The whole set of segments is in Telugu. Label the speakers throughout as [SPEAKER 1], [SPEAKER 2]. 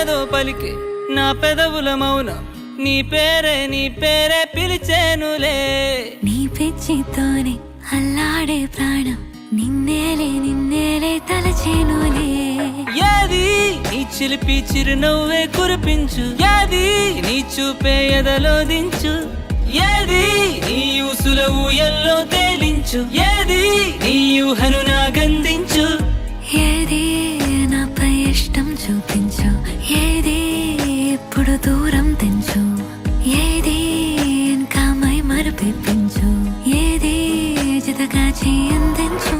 [SPEAKER 1] ఏదేదో పలికే నా పెదవుల మౌనం నీ పేరే పిలిచేనులే
[SPEAKER 2] నీ పిచ్చితోనే అల్లాడే ప్రాణం నిన్నేలే తలచేనులే
[SPEAKER 1] ఏది నీ చిలిపి చిరునవ్వే కురిపించు ఏది నీ చూపే ఎదలో దించు ఏది నీ ఊసుల ఊయల్లో తేలించు ఏది నీ ఊహను నాగందించు
[SPEAKER 2] ఏది నాపై ఇష్టం చూపించు ఏది ఇప్పుడు దూరం తెంచు ఏది ఇంకా మై మరపిపించు ఏది జతగా చేయందించు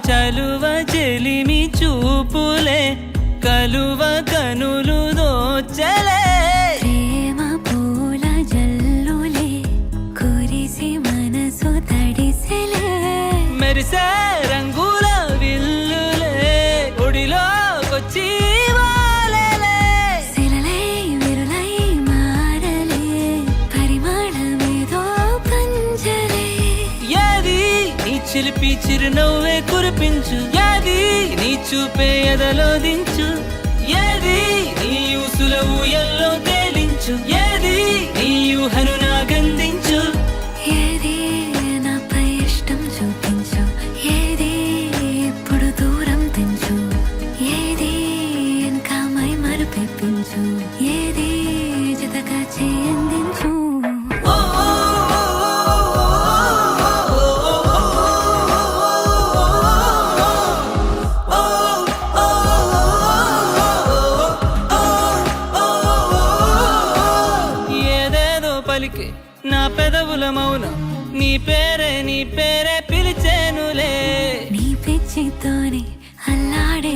[SPEAKER 1] చలువ చెలిమి చూపులే కలువ కనులు దోచలే
[SPEAKER 2] ప్రేమ పూల జల్లులే కురిసి మనసు తడిసెలే
[SPEAKER 1] మెరిసే రంగుల విల్లులే ఒడిలోకొచ్చి వాలెలే
[SPEAKER 2] శిలలై విరులై మారలే పరిమళమేదో పంజలే
[SPEAKER 1] ఏది నీ చిలిపి చిరునవ్వే కురిపించు ఏది నీ చూపే ఎదలో దించు ఏది నీ ఊసుల ఊయల్లో తేలించు ఏది నీ ఊహను నాగందించు
[SPEAKER 2] ఏది నాపై ఇష్టం చూపించు ఏది ఇప్పుడు దూరం తెంచు ఏది ఇంకా మై మరపిపించు ఏది జతగా చేయందించు
[SPEAKER 1] ఏదేదో పలికే నా పెదవుల మౌనం నీ పేరే పిలిచేనులే
[SPEAKER 2] నీ పిచ్చితోనే అల్లాడే